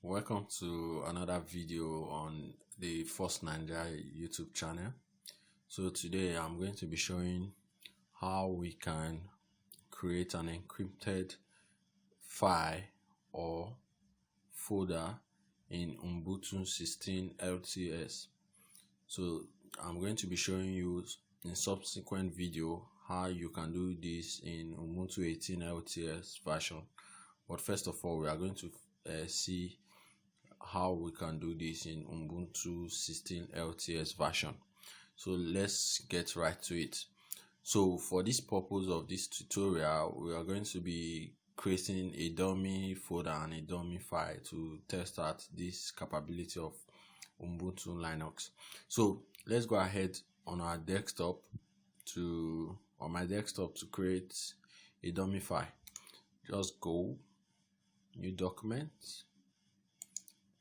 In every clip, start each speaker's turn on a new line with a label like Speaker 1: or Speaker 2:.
Speaker 1: Welcome to another video on the First Nigeria YouTube channel. So today I'm going to be showing how we can create an encrypted file or folder in Ubuntu 16 LTS. So I'm going to be showing you in subsequent video how you can do this in Ubuntu 18 LTS version. But first of all, we are going to see how we can do this in Ubuntu 16 LTS version. So let's get right to it. So for this purpose of this tutorial, we are going to be creating a dummy folder and a dummy file to test out this capability of Ubuntu Linux. So let's go ahead on our desktop to create a dummy file. Just go new document,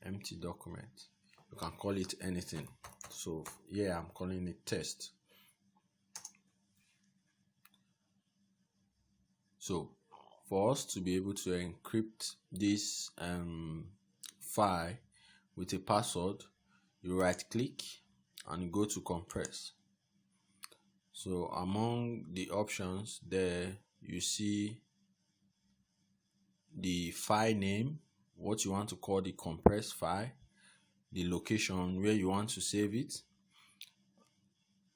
Speaker 1: empty document. You can call it anything. So here I'm calling it test. So for us to be able to encrypt this file with a password, you right click and go to compress. So among the options there, you see the file name, what you want to call the compressed file, the location where you want to save it,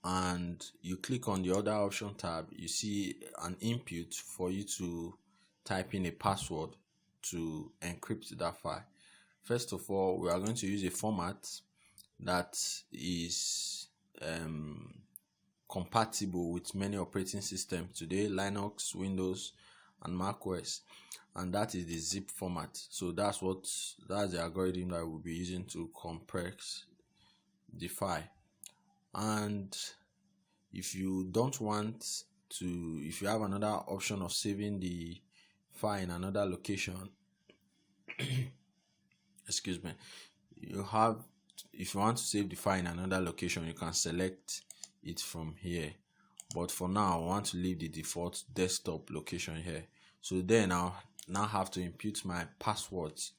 Speaker 1: and you click on the other option tab. You see an input for you to type in a password to encrypt that file. First of all, we are going to use a format that is compatible with many operating systems today: Linux, Windows, and Mac OS, and that is the zip format. So that's the algorithm that we'll be using to compress the file. And if you don't want to, if you have another option of saving the file in another location, excuse me, if you want to save the file in another location, you can select it from here. But for now, I want to leave the default desktop location here. So then I'll now have to input my passwords.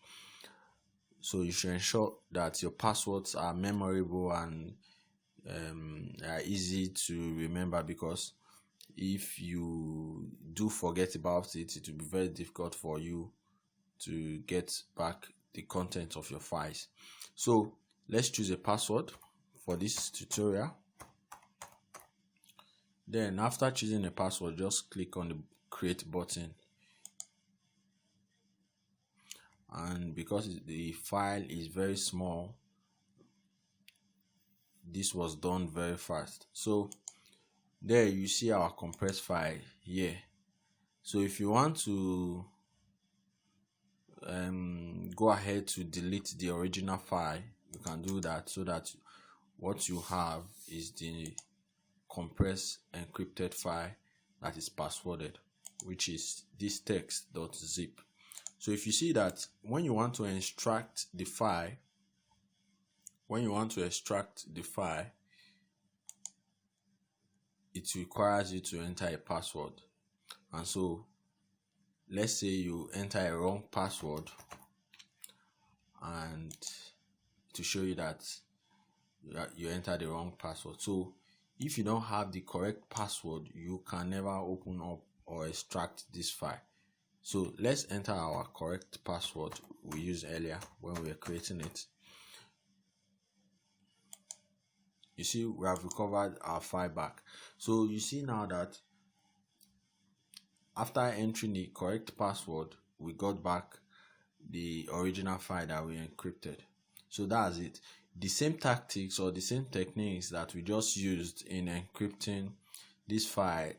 Speaker 1: So you should ensure that your passwords are memorable and are easy to remember, because if you do forget about it, it will be very difficult for you to get back the content of your files. So let's choose a password for this tutorial. Then after choosing a password, just click on the create button. And because the file is very small, this was done very fast. So there you see our compressed file here. So if you want to go ahead to delete the original file, you can do that, so that what you have is the compressed encrypted file that is passworded, which is this text.zip. So if you see that when you want to extract the file, it requires you to enter a password. And so let's say you enter a wrong password, and to show you that you entered the wrong password. So if you don't have the correct password, you can never open up or extract this file. So let's enter our correct password we used earlier when we were creating it. You see, we have recovered our file back. So you see now that after entering the correct password, we got back the original file that we encrypted. So that's it. The same tactics or the same techniques that we just used in encrypting this file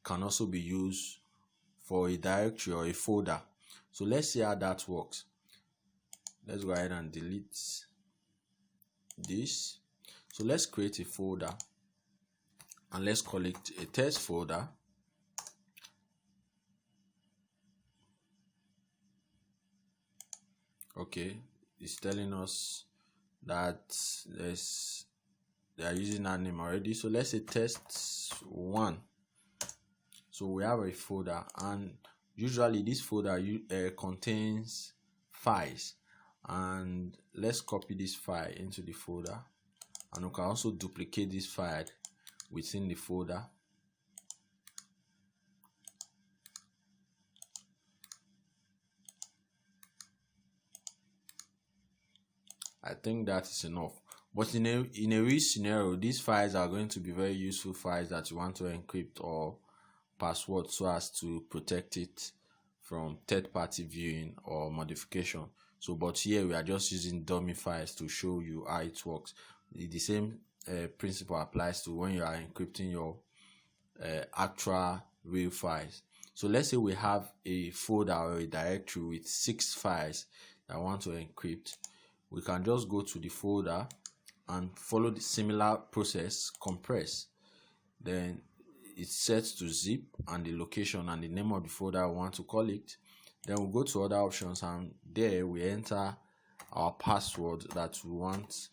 Speaker 1: can also be used for a directory or a folder. So let's see how that works. Let's go ahead and delete this. So let's create a folder and let's call it a test folder. Okay, it's telling us that they are using that name already. So let's say test1. So we have a folder, and usually this folder contains files, and let's copy this file into the folder, and we can also duplicate this file within the folder. I think that is enough. But in a real scenario, these files are going to be very useful files that you want to encrypt or password so as to protect it from third-party viewing or modification. So, but here we are just using dummy files to show you how it works. The same principle applies to when you are encrypting your actual real files. So let's say we have a folder or a directory with 6 files that I want to encrypt. We can just go to the folder and follow the similar process, compress. Then it's set to zip and the location and the name of the folder we want to call it. Then we'll go to other options, and there we enter our password that we want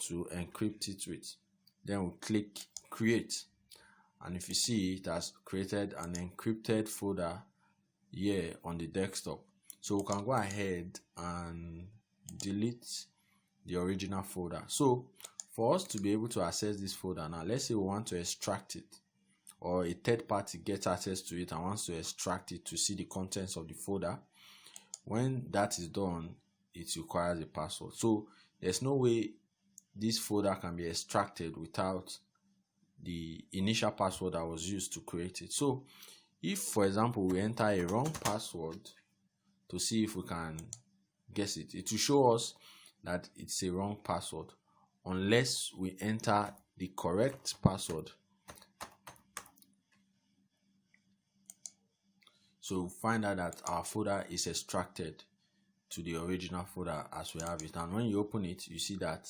Speaker 1: to encrypt it with. Then we'll click create, and if you see, it has created an encrypted folder here on the desktop. So we can go ahead and delete the original folder. So for us to be able to access this folder now, let's say we want to extract it, or a third party gets access to it and wants to extract it to see the contents of the folder. When that is done, it requires a password. So there's no way this folder can be extracted without the initial password that was used to create it. So if, for example, we enter a wrong password to see if we can guess it, it will show us that it's a wrong password unless we enter the correct password. So find out that our folder is extracted to the original folder as we have it, and when you open it, you see that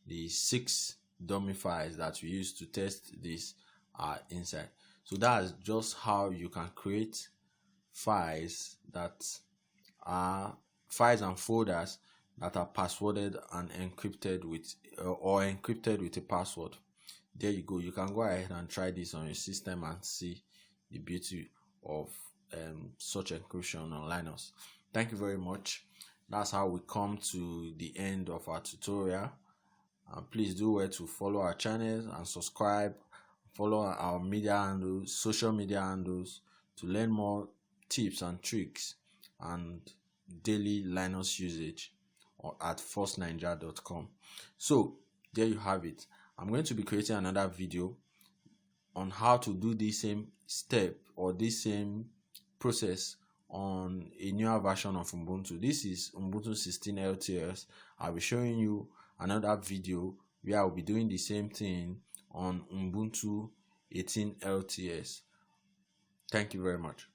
Speaker 1: the 6 dummy files that we used to test this are inside. So that's just how you can create files that are files and folders that are passworded and encrypted with or encrypted with a password. There you go. You can go ahead and try this on your system and see the beauty of such encryption on Linux. Thank you very much. That's how we come to the end of our tutorial. Please do well to follow our channels and subscribe. Follow our media handles, social media handles, to learn more tips and tricks and daily Linux usage at firstninja.com. So there you have it. I'm going to be creating another video on how to do the same step or this same process on a newer version of Ubuntu. This is Ubuntu 16 LTS. I'll be showing you another video where I'll be doing the same thing on Ubuntu 18 LTS. Thank you very much.